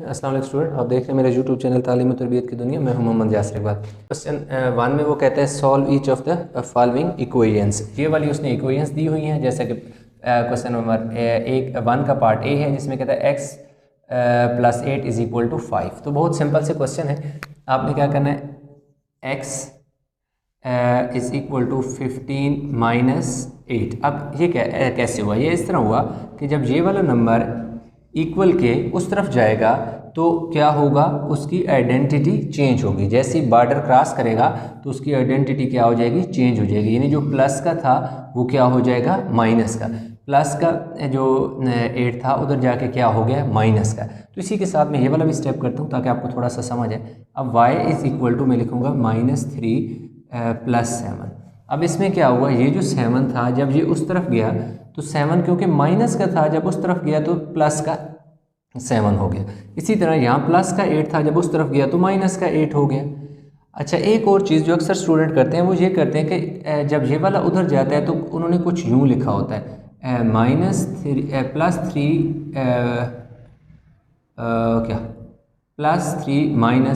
अस्सलाम वालेकुम स्टूडेंट, आप देख रहे हैं मेरे यूट्यूब चैनल तालीम और तरबियत की दुनिया। मैं हूं मोहम्मद यासिर इकबाल। क्वेश्चन 1 में वो कहते हैं solve each of the following equations. ये वाली उसने इक्वेशंस दी हुई हैं, जैसे कि क्वेश्चन नंबर 1 का पार्ट ए है जिसमें कहता है x + 8 = 5। तो बहुत सिंपल से क्वेश्चन है। आपने क्या करना है, x = 15 - 8। अब ये कैसे हुआ? ये इस तरह हुआ कि जब ये वाला नंबर इक्वल के उस तरफ जाएगा तो क्या होगा, उसकी आइडेंटिटी चेंज होगी। जैसे ही बॉर्डर क्रॉस करेगा तो उसकी आइडेंटिटी क्या हो जाएगी, चेंज हो जाएगी। यानी जो प्लस का था वो क्या हो जाएगा, माइनस का। प्लस का जो 8 था उधर जाके क्या हो गया, माइनस का। तो इसी के साथ मैं ये वाला भी स्टेप करता हूँ ताकि आपको थोड़ा सा समझ आए। अब y = मैं लिखूँगा -3 + 7। अब इसमें क्या हुआ, ये जो 7 था जब ये उस तरफ गया तो 7 क्योंकि माइनस का था, जब उस तरफ गया तो प्लस का 7 हो गया। इसी तरह यहाँ प्लस का 8 था, जब उस तरफ गया तो माइनस का 8 हो गया। अच्छा, एक और चीज़ जो अक्सर स्टूडेंट करते हैं वो ये करते हैं कि जब ये वाला उधर जाता है तो उन्होंने कुछ यूँ लिखा होता है +3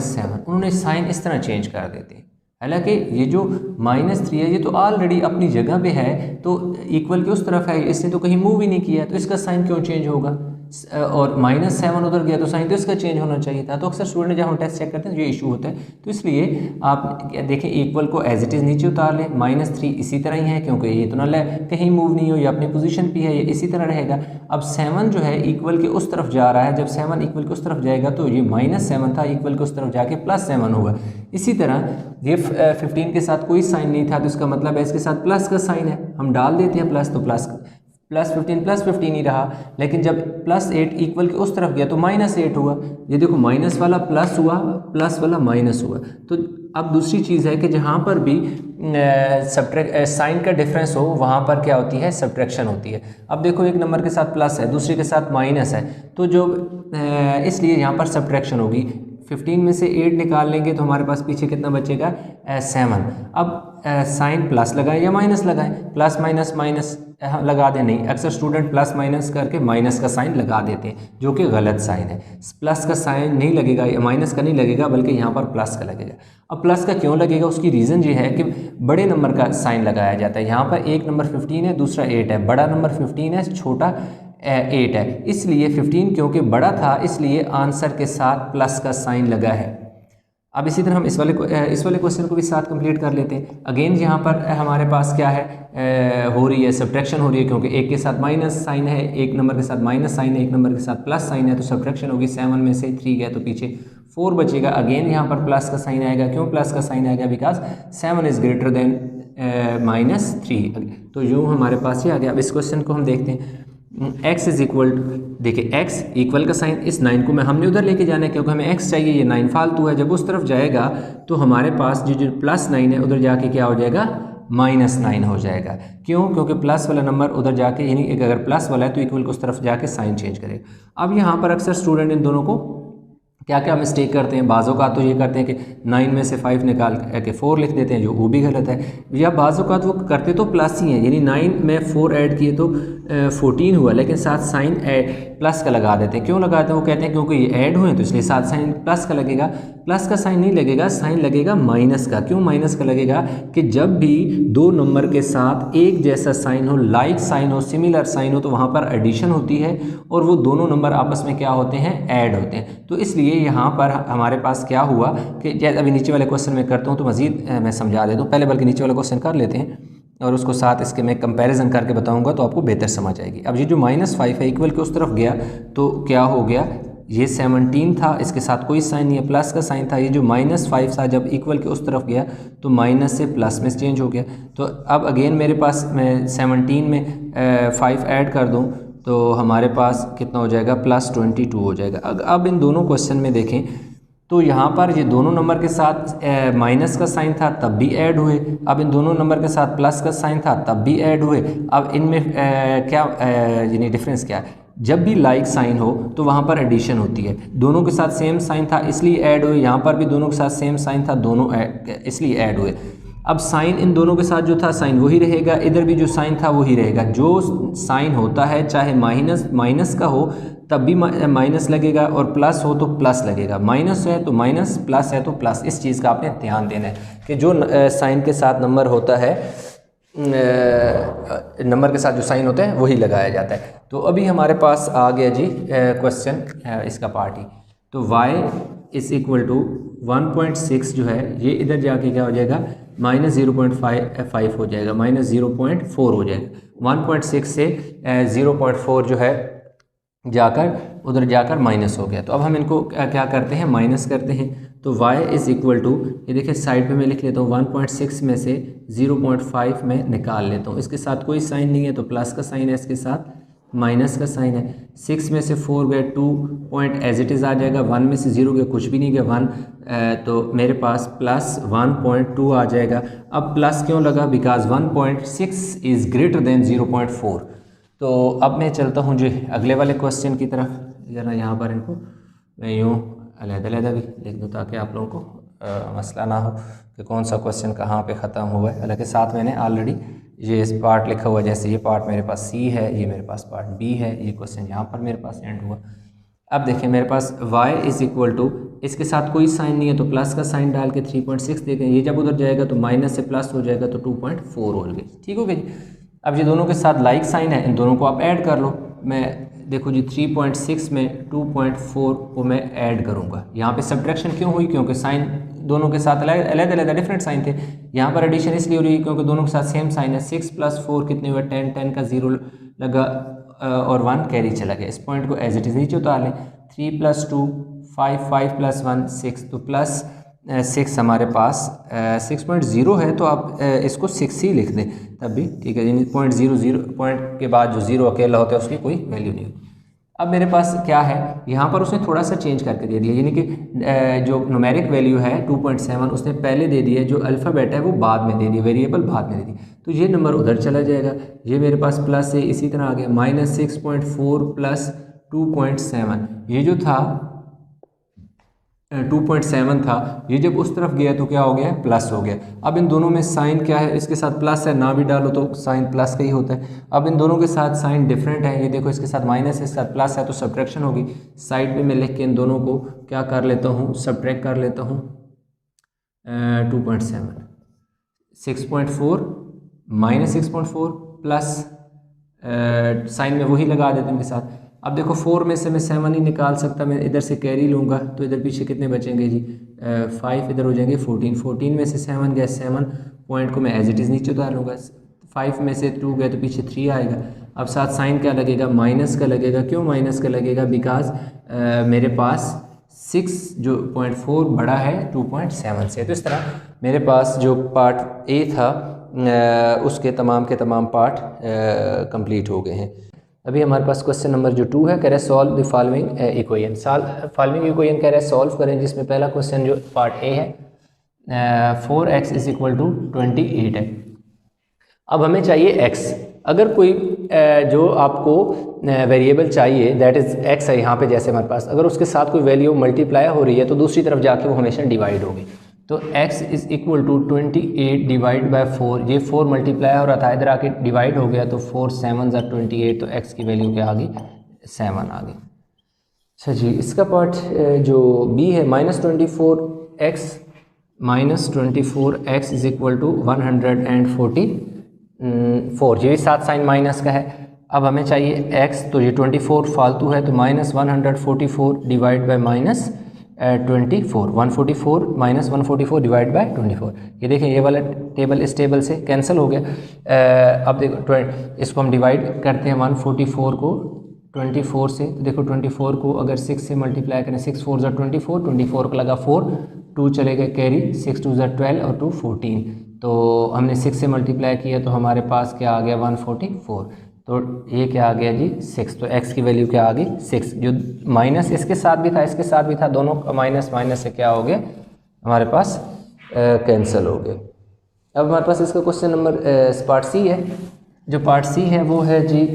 - 7। उन्होंने साइन इस तरह चेंज कर देते हैं। हालांकि ये जो -3 है ये तो ऑलरेडी अपनी जगह पे है, तो इक्वल के उस तरफ है, इसने तो कहीं मूव ही नहीं किया, तो इसका साइन क्यों चेंज होगा? और -7 उधर गया तो साइन तो इसका चेंज होना चाहिए था। तो अक्सर स्टूडेंट जब हम टेस्ट चेक करते हैं तो ये इशू होता है। तो इसलिए आप देखें, इक्वल को एज इट इज़ नीचे उतार लें, -3 इसी तरह ही है क्योंकि ये तो ना कहीं मूव नहीं हो, ये अपनी पोजीशन पे है, ये इसी तरह रहेगा। अब 7 जो है इक्वल के उस तरफ जा रहा है, जब 7 इक्वल के उस तरफ जाएगा तो ये -7 था, इक्वल के उस तरफ जाके +7 होगा। इसी तरह ये 15 के साथ कोई साइन नहीं था तो इसका मतलब है इसके साथ प्लस का साइन है, हम डाल देते हैं प्लस, तो +15 ही रहा। लेकिन जब +8 इक्वल के उस तरफ गया तो -8 हुआ। ये देखो, माइनस वाला प्लस हुआ, प्लस वाला माइनस हुआ। तो अब दूसरी चीज़ है कि जहाँ पर भी साइन का डिफरेंस हो वहाँ पर क्या होती है, सब्ट्रैक्शन होती है। अब देखो, एक नंबर के साथ प्लस है, दूसरे के साथ माइनस है, तो जो इसलिए यहाँ पर सब्ट्रैक्शन होगी। 15 में से 8 निकाल लेंगे तो हमारे पास पीछे कितना बचेगा, 7। अब साइन प्लस लगाएं या माइनस लगाएं, प्लस माइनस माइनस लगा दें, नहीं, अक्सर स्टूडेंट प्लस माइनस करके माइनस का साइन लगा देते हैं, जो कि गलत साइन है। प्लस का साइन नहीं लगेगा या माइनस का नहीं लगेगा, बल्कि यहाँ पर प्लस का लगेगा। अब प्लस का क्यों लगेगा, उसकी रीज़न ये है कि बड़े नंबर का साइन लगाया जाता है। यहाँ पर एक नंबर 15 है, दूसरा 8 है, बड़ा नंबर 15 है, छोटा 8 है, इसलिए 15 क्योंकि बड़ा था इसलिए आंसर के साथ प्लस का साइन लगा है। अब इसी तरह हम इस वाले क्वेश्चन को भी साथ कंप्लीट कर लेते हैं। अगेन यहाँ पर हमारे पास क्या है, हो रही है सब्ट्रैक्शन हो रही है, क्योंकि एक के साथ माइनस साइन है, एक नंबर के साथ माइनस साइन है, एक नंबर के साथ प्लस साइन है, तो सब्ट्रैक्शन होगी। 7 में से 3 गया तो पीछे 4 बचेगा। अगेन यहाँ पर प्लस का साइन आएगा। क्यों प्लस का साइन आएगा? Because 7 is greater than -3। तो यूँ हमारे पास ये आ गया। अब इस क्वेश्चन को हम देखते हैं। x देखिए, x इक्वल का साइन, इस 9 को हमने उधर लेके जाना है क्योंकि हमें x चाहिए, ये 9 फालतू है। जब उस तरफ जाएगा तो हमारे पास जो +9 है उधर जाके क्या हो जाएगा, -9 हो जाएगा। क्यों? क्योंकि प्लस वाला नंबर उधर जाके, यानी अगर प्लस वाला है तो इक्वल को उस तरफ जाके साइन चेंज करेगा। अब यहाँ पर अक्सर स्टूडेंट इन दोनों को क्या क्या मिस्टेक करते हैं। बाज़ों का तो ये करते हैं कि 9 में से 5 निकाल के 4 लिख देते हैं, जो वो भी गलत है। या बाज़ों का तो वो करते तो प्लस ही हैं, यानी 9 में 4 ऐड किए तो 14 हुआ, लेकिन साथ साइन प्लस का लगा देते हैं। क्यों लगाते हैं? वो कहते हैं क्योंकि ये ऐड हुए तो इसलिए साथ साइन प्लस का लगेगा। प्लस का साइन नहीं लगेगा, साइन लगेगा माइनस का। क्यों माइनस का लगेगा? कि जब भी दो नंबर के साथ एक जैसा साइन हो, लाइक साइन हो, सिमिलर साइन हो, तो वहाँ पर एडिशन होती है और वो दोनों नंबर आपस में क्या होते हैं, ऐड होते हैं। तो इसलिए यहाँ पर हमारे पास क्या हुआ कि जैसे अभी नीचे वाले क्वेश्चन में करता हूँ तो मज़ीद मैं समझा देता हूँ। पहले बल्कि नीचे वाला क्वेश्चन कर लेते हैं और उसको साथ इसके मैं कंपैरिजन करके बताऊंगा तो आपको बेहतर समझ आएगी। अब ये जो -5 है इक्वल के उस तरफ गया तो क्या हो गया, ये 17 था, इसके साथ कोई साइन नहीं है, प्लस का साइन था। ये जो -5 था जब इक्वल के उस तरफ गया तो माइनस से प्लस में चेंज हो गया। तो अब अगेन मेरे पास मैं 17 में 5 ऐड कर दूँ तो हमारे पास कितना हो जाएगा, +22 हो जाएगा। अब इन दोनों क्वेश्चन में देखें तो यहाँ पर ये दोनों नंबर के साथ माइनस का साइन था तब भी ऐड हुए। अब इन दोनों नंबर के साथ प्लस का साइन था तब भी ऐड हुए। अब इनमें क्या यानी डिफरेंस क्या है? जब भी लाइक साइन हो तो वहाँ पर एडिशन होती है। दोनों के साथ सेम साइन था इसलिए ऐड हुए, यहाँ पर भी दोनों के साथ सेम साइन था, दोनों इसलिए ऐड हुए। अब साइन इन दोनों के साथ जो था साइन वही रहेगा, इधर भी जो साइन था वही रहेगा। जो साइन होता है चाहे माइनस का हो तब भी माइनस लगेगा, और प्लस हो तो प्लस लगेगा, माइनस है तो माइनस, प्लस है तो प्लस। इस चीज़ का आपने ध्यान देना है कि जो साइन के साथ नंबर होता है, नंबर के साथ जो साइन होता है वही लगाया जाता है। तो अभी हमारे पास आ गया जी क्वेश्चन इसका पार्ट ही। तो y इज़ इक्वल टू 1.6 जो है ये इधर जाके क्या हो जाएगा, -0.5 हो जाएगा, -0.4 हो जाएगा। 1.6 से 0.4 जो है जाकर उधर जाकर माइनस हो गया। तो अब हम इनको क्या करते हैं, माइनस करते हैं। तो y इज़ इक्वल टू, ये देखिए साइड पे मैं लिख लेता हूँ 1.6 में से 0.5 में निकाल लेता हूँ। इसके साथ कोई साइन नहीं है तो प्लस का साइन है, इसके साथ माइनस का साइन है। 6 में से 4 गए 2 पॉइंट एज इट इज़ आ जाएगा। 1 में से 0 गए कुछ भी नहीं गया 1, तो मेरे पास प्लस 1.2 आ जाएगा। अब प्लस क्यों लगा, बिकॉज 1.6 इज़ ग्रेटर देन 0.4। तो अब मैं चलता हूँ जी अगले वाले क्वेश्चन की तरफ। ज़रा यहाँ पर इनको मैं यूँ अलग-अलग भी लिख दूँ ताकि आप लोगों को मसला ना हो कि कौन सा क्वेश्चन कहाँ पे ख़त्म हुआ है। हालांकि साथ मैंने ऑलरेडी ये इस पार्ट लिखा हुआ है, जैसे ये पार्ट मेरे पास C है, ये मेरे पास पार्ट B है, ये क्वेश्चन यहाँ पर मेरे पास एंड हुआ। अब देखिए मेरे पास y इज़ इक्वल टू, इसके साथ कोई साइन नहीं है तो प्लस का साइन डाल के 3.6 देखें, ये जब उधर जाएगा तो माइनस से प्लस हो जाएगा तो 2.4 हो गई। ठीक हो गई। अब ये दोनों के साथ लाइक साइन है, इन दोनों को आप ऐड कर लो। मैं देखो जी 3.6 में 2.4 को मैं ऐड करूँगा। यहाँ पे सब्ट्रैक्शन क्यों हुई, क्योंकि साइन दोनों के साथ अलग अलग डिफरेंट साइन थे। यहाँ पर एडिशन इसलिए हो रही है क्योंकि दोनों के साथ सेम साइन है। 6 + 4 कितने हुए 10, 10 का 0 लगा और 1 कैरी चला गया। इस पॉइंट को एज इट इज़ नीचे उतार लें। 3 + 2 5, 5 + 1 6, तो प्लस 6 हमारे पास 6.0 है, तो आप इसको 6 ही लिख दें तब भी ठीक है। यानी 0.00 पॉइंट के बाद जो 0 अकेला होता है उसकी कोई वैल्यू नहीं होती। अब मेरे पास क्या है, यहाँ पर उसने थोड़ा सा चेंज करके दे दिया, यानी कि जो न्यूमेरिक वैल्यू है 2.7 उसने पहले दे दिया, जो अल्फ़ाबेट है वो बाद में दे दी, वेरिएबल बाद में दे दी। तो ये नंबर उधर चला जाएगा, ये मेरे पास प्लस है। इसी तरह आ गया -6.4 + 2.7, ये जो था 2.7 था, ये जब उस तरफ गया तो क्या हो गया, प्लस हो गया। अब इन दोनों में साइन क्या है, इसके साथ प्लस है, ना भी डालो तो साइन प्लस का ही होता है। अब इन दोनों के साथ साइन डिफरेंट है, ये देखो इसके साथ माइनस है, इसके साथ प्लस है, तो सब्ट्रैक्शन होगी। साइड में मैं लिख के इन दोनों को क्या कर लेता हूँ, सब्ट्रैक्ट कर लेता हूँ। 2.7 6.4 -6.4 प्लस साइन में वही लगा देते हैं इनके साथ। अब देखो 4 में से मैं 7 ही निकाल सकता, मैं इधर से कैरी लूँगा तो इधर पीछे कितने बचेंगे जी, 5 इधर हो जाएंगे 14, 14 में से 7 गए, 7 पॉइंट को मैं एज इट इज़ नीचे उतार लूँगा। 5 में से 2 गए तो पीछे 3 आएगा। अब साथ साइन क्या लगेगा, माइनस का लगेगा। क्यों माइनस का लगेगा, बिकॉज मेरे पास 6 जो 0.4 बड़ा है 2.7 से। तो इस तरह मेरे पास जो पार्ट ए था उसके तमाम के तमाम पार्ट कंप्लीट हो गए हैं। अभी हमारे पास क्वेश्चन नंबर जो 2 है, कह रहे solve the following equation. Following equation कह रहे सॉल्व करें, जिसमें पहला क्वेश्चन जो पार्ट ए है 4x = 28 है। अब हमें चाहिए x। अगर कोई जो आपको वेरिएबल चाहिए दैट इज़ x है यहाँ पे, जैसे हमारे पास अगर उसके साथ कोई वैल्यू मल्टीप्लाई हो रही है तो दूसरी तरफ जाके वो हमेशा डिवाइड होगी। तो x = 28 डिवाइड बाय 4, ये 4 मल्टीप्लाई हो रहा था, इधर आके डिवाइड हो गया तो 4 7 = 28, तो x की वैल्यू क्या आ गई, 7 आ गई। अच्छा जी, इसका पार्ट जो b है -24x = 144, ये भी साथ साइन माइनस का है। अब हमें चाहिए x, तो ये 24 फालतू है, तो -144 डिवाइड बाय -24, 144 -144 डिवाइड बाय 24। ये देखें ये वाला टेबल इस टेबल से कैंसिल हो गया। अब देखो इसको हम डिवाइड करते हैं 144 को 24 से, तो देखो 24 को अगर 6 से मल्टीप्लाई करें, 6 4 = 24, 24 का लगा 4, 2 चले गए कैरी, 6 2 = 12 और 2 14, तो हमने 6 से मल्टीप्लाई किया तो हमारे पास क्या आ गया 144, तो ये क्या आ गया जी 6। तो x की वैल्यू क्या आ गई 6। जो माइनस इसके साथ भी था इसके साथ भी था, दोनों का माइनस माइनस से क्या हो गया हमारे पास कैंसिल हो गए। अब हमारे पास इसका क्वेश्चन नंबर पार्ट सी है। जो पार्ट सी है वो है जी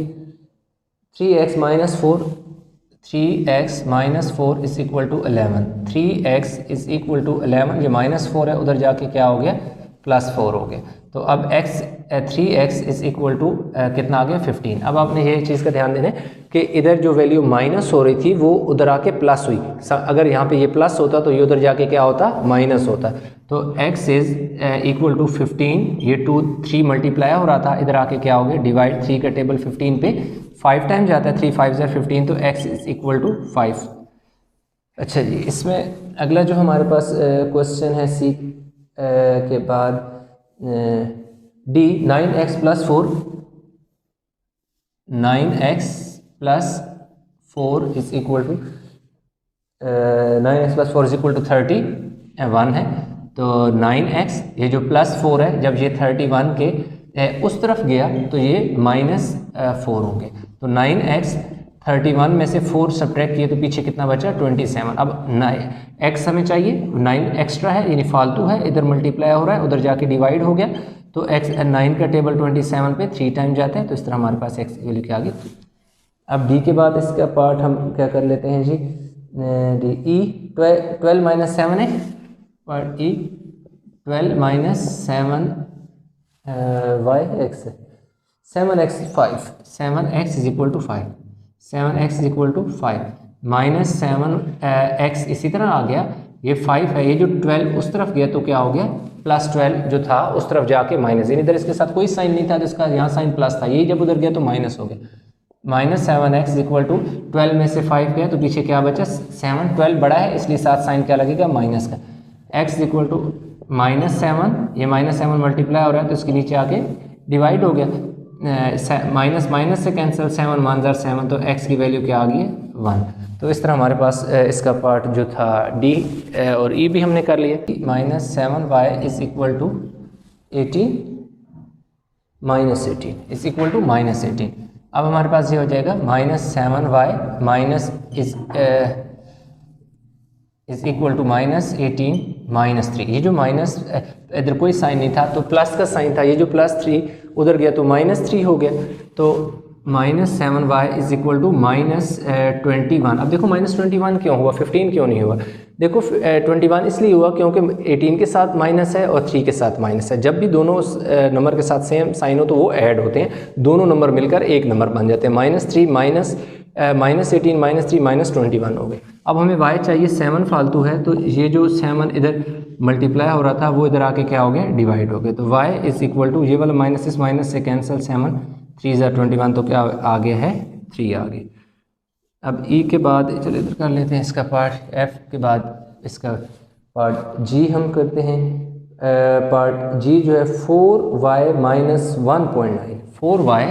3x - 4 = 11। 3x = 11, ये -4 है, उधर जाके क्या हो गया +4 हो गया। तो अब x 3x is equal to कितना आ गया 15। अब आपने ये चीज़ का ध्यान देना है कि इधर जो वैल्यू माइनस हो रही थी वो उधर आके प्लस हुई। अगर यहाँ पे ये प्लस होता तो ये उधर जाके क्या होता, माइनस होता। तो x इज़ इक्वल टू 15, ये 3 मल्टीप्लाई हो रहा था, इधर आके क्या हो गया डिवाइड, 3 का टेबल 15 पे 5 टाइम जाता है, 3 5 15, तो x इज़ इक्वल टू 5। अच्छा जी, इसमें अगला जो हमारे पास क्वेश्चन है सी के बाद D 9x plus 4, 9x plus 4 is equal to 9x plus 4 is equal to 31 है। तो 9x ये जो प्लस 4 है, जब ये 31 के उस तरफ गया तो ये माइनस 4 होंगे। तो 9x 31 में से 4 सब्ट्रैक्ट किए तो पीछे कितना बचा 27। अब x हमें चाहिए, 9 एक्स्ट्रा है यानी फालतू है, इधर मल्टीप्लाई हो रहा है, उधर जाके डिवाइड हो गया। तो x 9 का टेबल 27 पे 3 टाइम जाते हैं, तो इस तरह हमारे पास x की वैल्यू क्या आ गई। अब d के बाद इसका पार्ट हम क्या कर लेते हैं जी, डी e 12 माइनस 7 है, और e 12 minus 7 y x 7x 5, 7x is equal to 5, 7x is equal to 5 minus 7x इसी तरह आ गया, ये 5 है, ये जो 12 उस तरफ गया तो क्या हो गया प्लस 12 जो था उस तरफ जाके माइनस, यानी इधर इसके साथ कोई साइन नहीं था तो इसका यहाँ साइन प्लस था, यही जब उधर गया तो माइनस हो गया। माइनस 7x इक्वल टू 12 में से 5 गया तो पीछे क्या बचा 7, 12 बड़ा है इसलिए साथ साइन क्या लगेगा माइनस का, x इक्वल टू माइनस 7, ये माइनस 7 मल्टीप्लाई हो रहा है तो इसके नीचे आके डिवाइड हो गया, माइनस माइनस से कैंसिल, 7 1 जार 7, तो x की वैल्यू क्या आ गई है 1। तो इस तरह हमारे पास इसका पार्ट जो था d और e भी हमने कर लिया। Minus 7y is equal to 18 minus 18 is equal to minus 18। अब हमारे पास ये हो जाएगा minus 7y minus is equal to minus 18 minus 3। ये जो माइनस इधर कोई साइन नहीं था तो प्लस का साइन था, ये जो प्लस 3 उधर गया तो माइनस 3 हो गया। तो minus 7y is equal to minus 21। अब देखो माइनस 21 क्यों हुआ, 15 क्यों नहीं हुआ। देखो 21 इसलिए हुआ क्योंकि 18 के साथ माइनस है और 3 के साथ माइनस है। जब भी दोनों नंबर के साथ सेम साइन हो तो वो ऐड होते हैं, दोनों नंबर मिलकर एक नंबर बन जाते हैं। -3 माइनस 18 -3 -21 हो गए। अब हमें y चाहिए, 7 फालतू है तो ये जो 7 इधर मल्टीप्लाई हो रहा था वो इधर आके क्या हो गया डिवाइड हो गया। तो y इज इक्वल टू, ये वाला माइनस इस माइनस से कैंसिल, 7 3 ज़ा 21, तो क्या आ गया है 3 आ गई। अब e के बाद चलो इधर कर लेते हैं इसका पार्ट, f के बाद इसका पार्ट g हम करते हैं। पार्ट g जो है 4y minus 1.9, 4y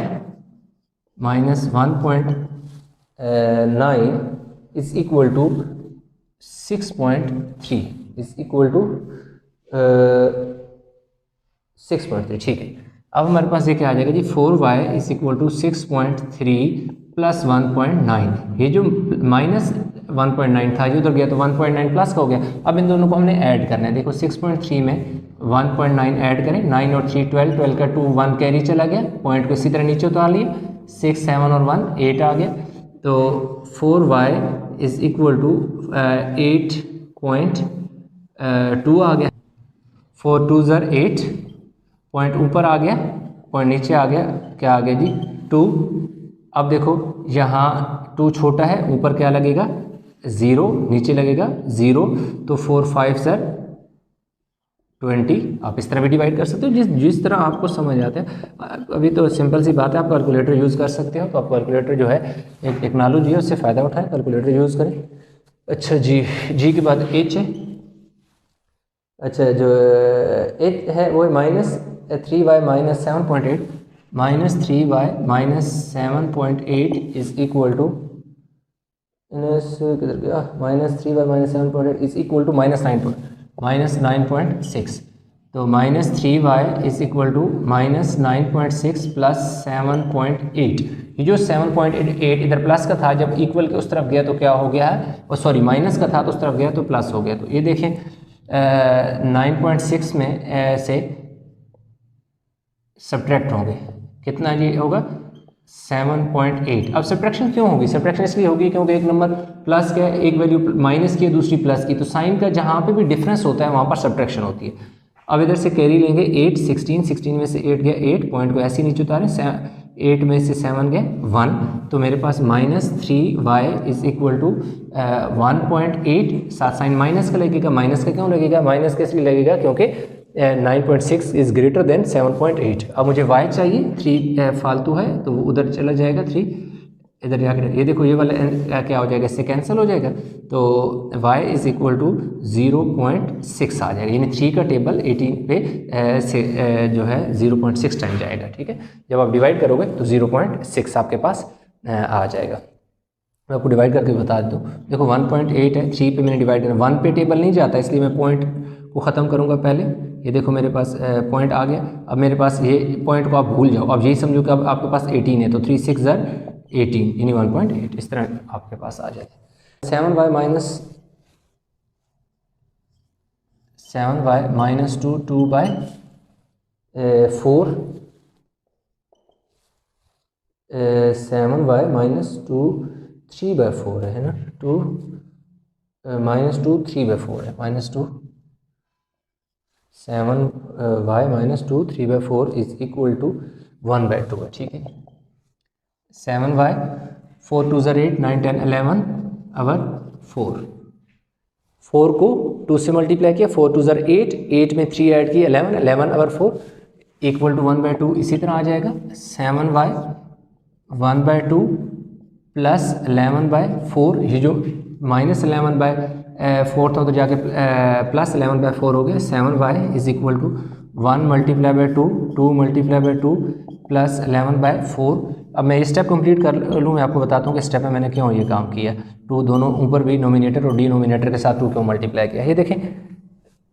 minus 1.9 is equal to 6.3 is equal to 6.3। ठीक है, अब हमारे पास ये क्या आ जाएगा जी, 4y is equal to 6.3 plus 1.9। ये जो माइनस 1.9 था ये उधर गया तो 1.9 प्लस का हो गया। अब इन दोनों को हमने ऐड करना है। देखो 6.3 में 1.9 ऐड करें, 9 और 3 12, 12 का 2 1 कैरी चला गया, पॉइंट को इसी तरह नीचे उतार लिया, 6 7 और 1 8 आ गया। तो 4y इज इक्वल टू 8.2 आ गया, 4 2 ज़र 8, पॉइंट ऊपर आ गया, पॉइंट नीचे आ गया, क्या आ गया जी 2। अब देखो यहाँ 2 छोटा है, ऊपर क्या लगेगा 0, नीचे लगेगा 0, तो 4 5 ज़र 20। आप इस तरह भी डिवाइड कर सकते हो, जिस तरह आपको समझ आता है। अभी तो सिंपल सी बात है, आप कैलकुलेटर यूज़ कर सकते हो, तो आप कैलकुलेटर जो है एक टेक्नोलॉजी है उससे फ़ायदा उठाएं, कैलकुलेटर यूज़ करें। अच्छा जी के बाद h है। अच्छा जो h है वो minus 3y minus 7.8, minus 3y minus 7.8 is equal to किधर गया, minus 3y minus 7.8 is equal to minus 9.6। तो minus 3y is equal to minus 9.6 plus 7.8। ये जो 7.8 इधर प्लस का था, जब इक्वल के उस तरफ गया तो क्या हो गया है, और सॉरी माइनस का था तो उस तरफ गया तो प्लस हो गया। तो ये देखें 9.6 में से सब्ट्रैक्ट होंगे, कितना जी होगा 7.8। अब सब्ट्रैक्शन क्यों होगी, सब्ट्रैक्शन इसलिए होगी क्योंकि एक नंबर प्लस का एक वैल्यू माइनस की है, दूसरी प्लस की, तो साइन का जहाँ पे भी डिफरेंस होता है वहाँ पर सब्ट्रैक्शन होती है। अब इधर से कैरी लेंगे 8, 16 में से 8 गया 8, पॉइंट को ऐसे नीचे उतारें, 8 में से 7 गए 1, तो मेरे पास -3y इज इक्वल टू 1.8, साथ साइन माइनस का लगेगा, माइनस का क्यों लगेगा, माइनस का इसलिए लगेगा क्योंकि 9.6 इज़ ग्रेटर देन 7.8। अब मुझे y चाहिए, 3 फालतू है तो वो उधर चला जाएगा, 3 इधर जाकर, ये देखो ये वाला क्या हो जाएगा, इससे कैंसिल हो जाएगा, तो y इज़ इक्वल टू 0.6 आ जाएगा, यानी 3 का टेबल 18 पे से जो है 0.6 टाइम जाएगा। ठीक है, जब आप डिवाइड करोगे तो 0.6 आपके पास आ जाएगा। मैं आपको डिवाइड करके बता दूँ, देखो 1.8 है, 3 पे मैंने डिवाइड करना, 1 पे टेबल नहीं जाता इसलिए मैं पॉइंट को ख़त्म करूँगा पहले। ये देखो मेरे पास पॉइंट आ गया, अब मेरे पास ये पॉइंट को आप भूल जाओ, अब यही समझो कि अब आपके पास 18 है, तो 3 6 18 यानी 1.8 इस तरह आपके पास आ जाता है। 7y माइनस 2 2/4 7y माइनस 2 3/4 है ना, 2 माइनस 2 3/4 है, minus 2 7y minus 2 3/4 is equal to 1/2 है। ठीक है, 7y 4 2 8 9 10 11 अवर 4 को 2 से मल्टीप्लाई किया, 4 2 8, 8 में 3 ऐड किया 11 11 अवर 4 इक्वल टू 1/2 इसी तरह आ जाएगा। 7y 1/2 प्लस 11/4, ये जो -11/4 था तो जाके प्लस 11/4 हो गया। 7y is equal to 1 multiply by 2 2 multiply by 2 plus 11/4। अब मैं ये स्टेप कंप्लीट कर लूँ, मैं आपको बताता हूँ कि स्टेप में मैंने क्यों ये काम किया। 2 दोनों ऊपर भी नोमिनेटर और डिनोमिनेटर के साथ 2 क्यों मल्टीप्लाई किया। ये देखें,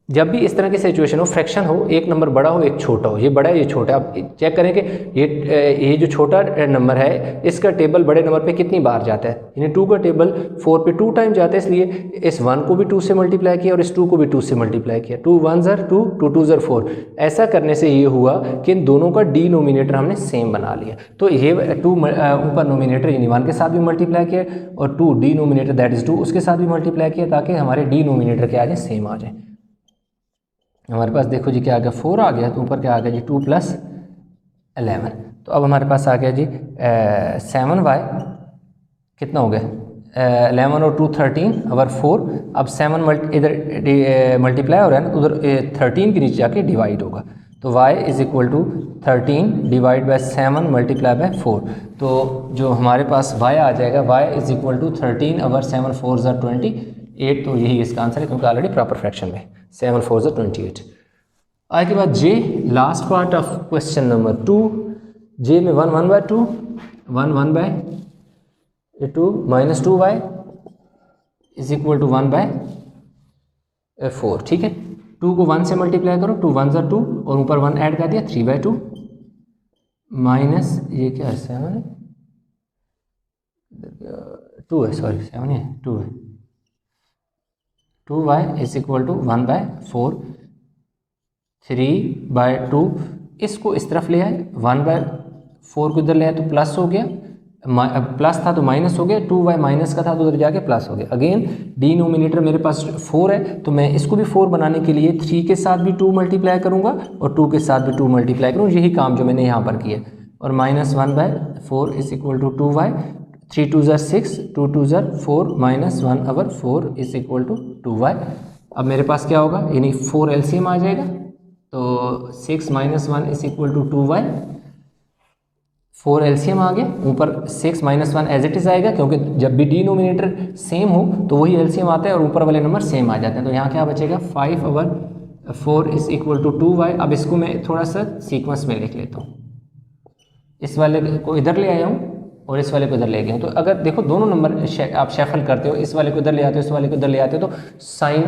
जब भी इस तरह की सिचुएशन हो, फ्रैक्शन हो, एक नंबर बड़ा हो एक छोटा हो, ये बड़ा है ये छोटा है, अब चेक करें कि ये जो छोटा नंबर है इसका टेबल बड़े नंबर पे कितनी बार जाता है, यानी 2 का टेबल 4 पे 2 टाइम जाता है, इसलिए इस 1 को भी 2 से मल्टीप्लाई किया और इस 2 को भी 2 से मल्टीप्लाई किया। 2 1 2 2 2 4। ऐसा करने से ये हुआ कि इन दोनों का डिनोमिनेटर हमने सेम बना लिया। तो ये 2 ऊपर नोमिनेटर यानी 1 के साथ भी मल्टीप्लाई किया और 2 डिनोमिनेटर दैट इज 2 उसके साथ भी मल्टीप्लाई किया, ताकि हमारे डिनोमिनेटर क्या आ जाए, सेम आ जाए। हमारे पास देखो जी क्या आ गया, 4 आ गया, तो ऊपर क्या आ गया जी 2 + 11। तो अब हमारे पास आ गया जी 7y कितना हो गया, 11 और 2 13 अवर 4। अब 7 इधर मल्टीप्लाई हो रहा है ना, उधर 13 के नीचे जाके डिवाइड होगा, तो y is equal to 13 divide by 7 multiply by 4। तो जो हमारे पास y आ जाएगा, y is equal to 13 over 7 4 = 28। तो यही इसका आंसर है, क्योंकि ऑलरेडी प्रॉपर फ्रैक्शन में 7 4 = 28। आगे के बाद J, last part of question number 2। J में 1 1/2 1 1/2 minus 2y is equal to 1/4। ठीक है, 2 को 1 से मल्टीप्लाई करो, 2 1 = 2 और ऊपर 1 ऐड कर दिया, 3/2 माइनस ये क्या है 7 है 2 है, सॉरी 7 है 2 है, 2y इज इक्वल टू 1/4 3/2। इसको इस तरफ ले आए, 1/4 को इधर ले आए तो प्लस हो गया, प्लस था तो माइनस हो गया, 2y माइनस का था तो उधर जाके प्लस हो गया। अगेन डिनोमिनेटर मेरे पास 4 है, तो मैं इसको भी 4 बनाने के लिए 3 के साथ भी 2 मल्टीप्लाई करूंगा और 2 के साथ भी 2 मल्टीप्लाई करूँगा, यही काम जो मैंने यहाँ पर किया। और -1/4 is equal to 2y, 3 2 = 6 2 2 = 4 minus 1/4 is equal to 2y। अब मेरे पास क्या होगा, यानी 4 एलसीएम आ जाएगा, तो 6 - 1 is equal to 2y। 4 LCM आ गया, ऊपर 6 - 1 एज इट इज़ आएगा, क्योंकि जब भी डिनोमिनेटर सेम हो तो वही एलसीएम आता है और ऊपर वाले नंबर सेम आ जाते हैं। तो यहाँ क्या बचेगा, 5/4 इज इक्वल टू 2y। अब इसको मैं थोड़ा सा सीक्वेंस में लिख लेता हूँ, इस वाले को इधर ले आया हूँ और इस वाले को इधर ले गए। तो अगर देखो दोनों नंबर आप शफल करते हो, इस वाले को इधर ले आते हो, इस वाले को इधर ले आते हो, तो साइन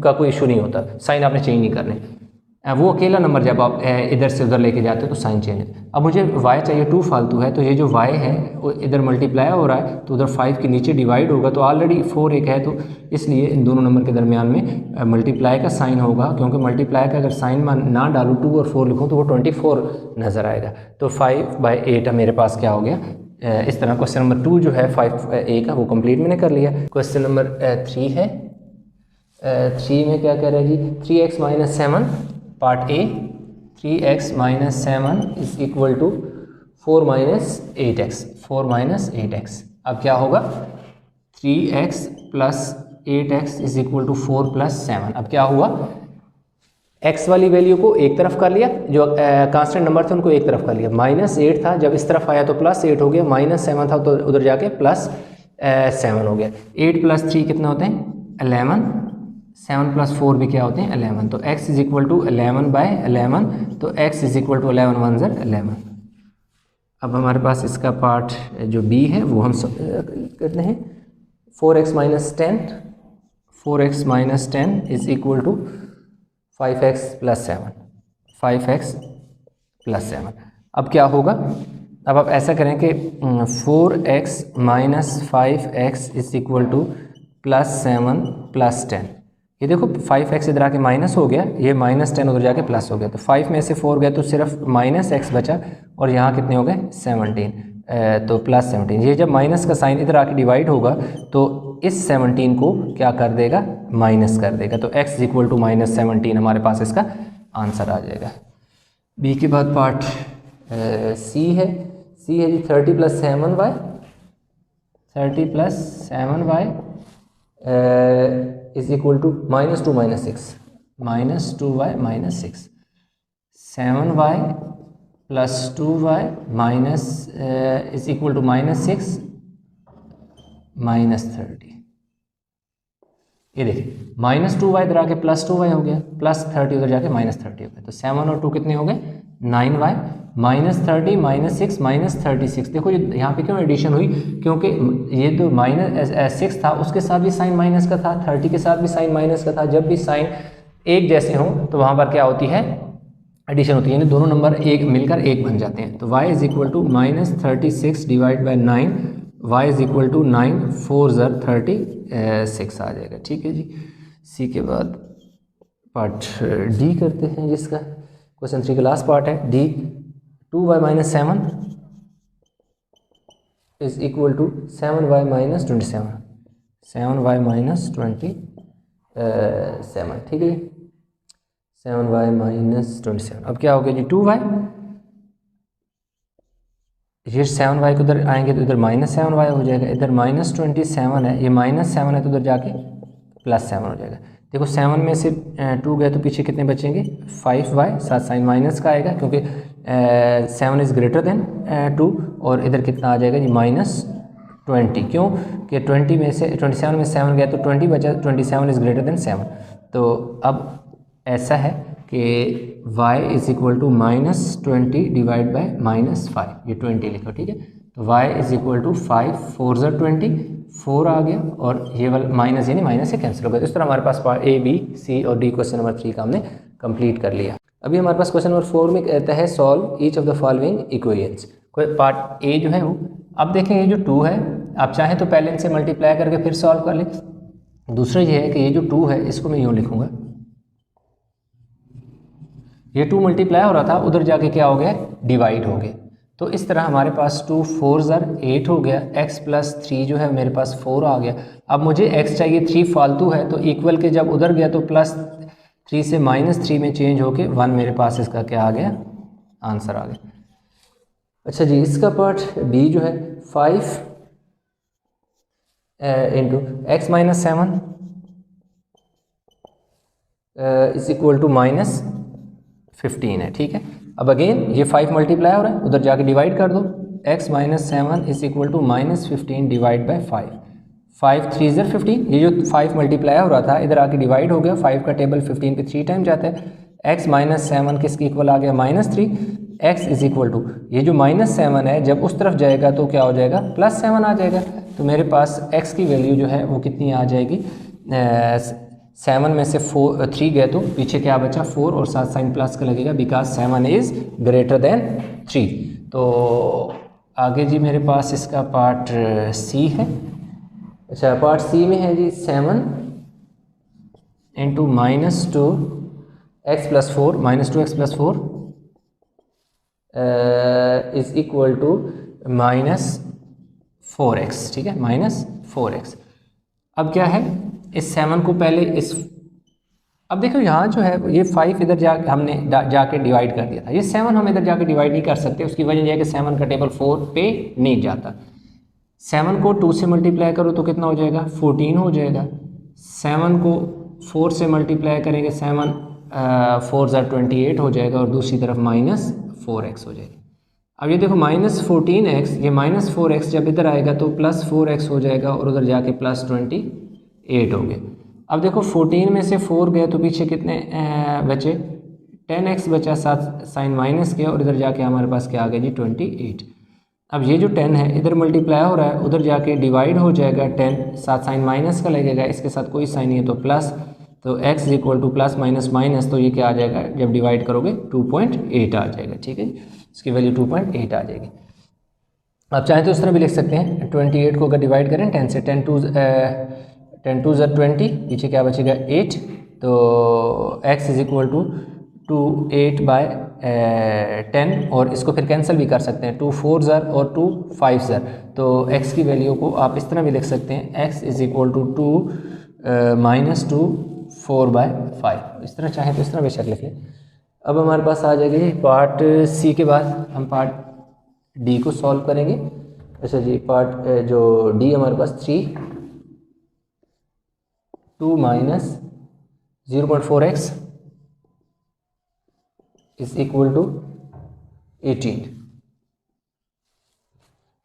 का कोई इशू नहीं होता, साइन आपने चेंज नहीं करने। वो अकेला नंबर जब आप इधर से उधर लेके जाते हो तो साइन चेंज है। अब मुझे y चाहिए, 2 फालतू है, तो ये जो y है वो इधर मल्टीप्लाई हो रहा है, तो उधर 5 के नीचे डिवाइड होगा, तो ऑलरेडी 4 एक है, तो इसलिए इन दोनों नंबर के दरमियान में मल्टीप्लाई का साइन होगा, क्योंकि मल्टीप्लाई का अगर साइन ना डालूँ 2 और 4 लिखूँ तो वो 24 नज़र आएगा। तो 5/8 मेरे पास क्या हो गया, इस तरह क्वेश्चन नंबर 2 जो है 5a का वो कंप्लीट मैंने कर लिया। क्वेश्चन नंबर 3 है, 3 में क्या कह रहा है जी, 3x - 7 part A 3x minus 7 is equal to 4 minus 8x, 4 minus 8x। अब क्या होगा 3x plus 8x is equal to 4 plus 7। अब क्या हुआ x वाली वैल्यू को एक तरफ कर लिया, जो कांस्टेंट नंबर थे उनको एक तरफ कर लिया। -8 था, जब इस तरफ आया तो +8 हो गया, -7 था तो उधर जाके +7 हो गया। 8 + 3 कितना होते हैं 11, 7 + 4 भी क्या होते हैं 11। तो x इज इक्वल टू 11/11, तो x इज इक्वल टू 11 1 ज़र 11। अब हमारे पास इसका पार्ट जो b है वो हम करते हैं। 4x minus 10, 4x minus 10 is equal to 5x plus 7, 5x plus 7। अब क्या होगा, अब आप ऐसा करें कि 4x minus 5x is equal to +7 plus 10। ये देखो 5x इधर आके माइनस हो गया, ये -10 उधर जाके प्लस हो गया, तो 5 में से 4 गए तो सिर्फ -x बचा, और यहाँ कितने हो गए 17, तो +17। ये जब माइनस का साइन इधर आके डिवाइड होगा तो इस 17 को क्या कर देगा माइनस कर देगा, तो x इक्वल टू -17 हमारे पास इसका आंसर आ जाएगा। b के बाद पार्ट c है। c है जी 30 + 7y, 30 + 7y is equal to -2 - 6, -2y - 6। 7y + 2y minus is equal to -6 -30। ये देखिए -2y इधर आके +2y हो गया, +30 उधर जाके -30 हो गया, तो 7 और 2 कितने हो गए 9y, -30 -6 -36। देखो ये यहाँ पे क्यों एडिशन हुई, क्योंकि ये तो -6 था उसके साथ भी साइन माइनस का था, 30 के साथ भी साइन माइनस का था। जब भी साइन एक जैसे हों तो वहाँ पर क्या होती है एडिशन होती है, यानी दोनों नंबर एक मिलकर एक बन जाते हैं। तो y is equal to -36 divide by 9, y is equal to 9 4 ज़र 36 आ जाएगा। ठीक है जी। सी के बाद पार्ट डी करते हैं, जिसका क्वेश्चन 3 का लास्ट पार्ट है। D 2y - 7 is equal to 7y - 27, 7y - 27। ठीक है, 7y - 27। अब क्या हो गया जी 2y, ये 7y को उधर आएंगे तो इधर -7y हो जाएगा, इधर -27 है, ये -7 है तो उधर जाके +7 हो जाएगा। देखो 7 में से 2 गए तो पीछे कितने बचेंगे 5y, साथ साइन माइनस का आएगा क्योंकि 7 इज़ ग्रेटर देन 2, और इधर कितना आ जाएगा जी -20। क्यों कि 20 में से 27 में 7 गया तो 20 बचा, 27 इज़ ग्रेटर देन 7। तो अब ऐसा है कि y is equal to -20 divide by -5, ये 20 लिखो। ठीक है, तो y इज़ इक्वल टू 5 4 ज़र 20, 4 आ गया, और ये वाला माइनस यानी माइनस से कैंसिल हो गया। इस तरह हमारे पास पार्ट ए बी सी और डी क्वेश्चन नंबर 3 का हमने कंप्लीट कर लिया। अभी हमारे पास क्वेश्चन नंबर 4 में कहता है solve each of the following equations. कोई पार्ट ए जो है वो, अब देखें ये जो 2 है, आप चाहें तो पहले इनसे मल्टीप्लाई करके फिर सॉल्व कर लें। दूसरा ये है कि ये जो 2 है इसको मैं यूँ लिखूँगा, ये 2 मल्टीप्लाई हो रहा था, उधर जाके क्या हो गया डिवाइड हो गया। तो इस तरह हमारे पास 2 4 ज़र 8 हो गया, x + 3 जो है मेरे पास 4 आ गया। अब मुझे x चाहिए, 3 फालतू है, तो इक्वल के जब उधर गया तो +3 से -3 में चेंज होके 1 मेरे पास इसका क्या आ गया आंसर आ गया। अच्छा जी, इसका पार्ट बी जो है 5 into x - 7 is equal to -15 है। ठीक है, अब अगेन ये 5 मल्टीप्लाई हो रहा है, उधर जाके डिवाइड कर दो, x - 7 is equal to -15 divide by 5, 5 3 ज़र 15। ये जो 5 मल्टीप्लाई हो रहा था इधर आके डिवाइड हो गया, 5 का टेबल 15 पे 3 टाइम जाता है। x - 7 किसके इक्वल आ गया -3, x इज इक्वल टू ये जो -7 है जब उस तरफ जाएगा तो क्या हो जाएगा +7 आ जाएगा। तो मेरे पास x की वैल्यू जो है वो कितनी आ जाएगी, 7 में से 3 गए तो पीछे क्या बचा 4, और साथ साइन प्लस का लगेगा बिकॉज 7 इज़ ग्रेटर देन 3। तो आगे जी मेरे पास इसका पार्ट सी है। अच्छा, पार्ट सी में है जी 7 into -2x + 4 -2x + 4 is equal to -4x। ठीक है, -4x। अब क्या है, इस 7 को पहले इस अब देखो यहाँ जो है ये 5 इधर हमने जाके डिवाइड कर दिया था, ये 7 हम इधर जाके डिवाइड नहीं कर सकते। उसकी वजह यह है कि 7 का टेबल 4 पे नहीं जाता। 7 को 2 से मल्टीप्लाई करो तो कितना हो जाएगा, 14 हो जाएगा। 7 को 4 से मल्टीप्लाई करेंगे, 7 4 ज़ा 28 हो जाएगा, और दूसरी तरफ -4x हो जाएगी। अब ये देखो -14x, ये -4x जब इधर आएगा तो +4x हो जाएगा, और उधर जाके +28 हो गया। अब देखो 14 में से 4 गए तो पीछे कितने बचे, 10x बचा, साथ साइन माइनस किया, और इधर जाके हमारे पास क्या आ गया जी, 28। अब ये जो 10 है इधर मल्टीप्लाई हो रहा है, उधर जाके डिवाइड हो जाएगा, 10 साथ साइन माइनस का लगेगा, इसके साथ कोई साइन नहीं है तो प्लस, तो x equal two plus minus minus, तो ये क्या आ जाएगा, जब डिवाइड करोगे 2.8 आ जाएगा। ठीक है, इसकी वैल्यू 2.8 आ जाएगी। आप चाहें तो इस तरह भी लिख सकते हैं, 28 को अगर डिवाइड करें 10 से, 10 2 ज़ा 20, पीछे क्या बचेगा 8, तो x is equal to 8 by 10, और इसको फिर कैंसिल भी कर सकते हैं, 2 4 ज़र और 2 5 ज़र, तो x की वैल्यू को आप इस तरह भी लिख सकते हैं, x is equal to 2 -2 4 by 5। इस तरह चाहें तो इस तरह बेशक लिख लें। अब हमारे पास आ जाएगी पार्ट सी के बाद हम पार्ट डी को सॉल्व करेंगे। अच्छा जी, पार्ट जो डी हमारे पास 3 2 minus 0.4x is equal to 18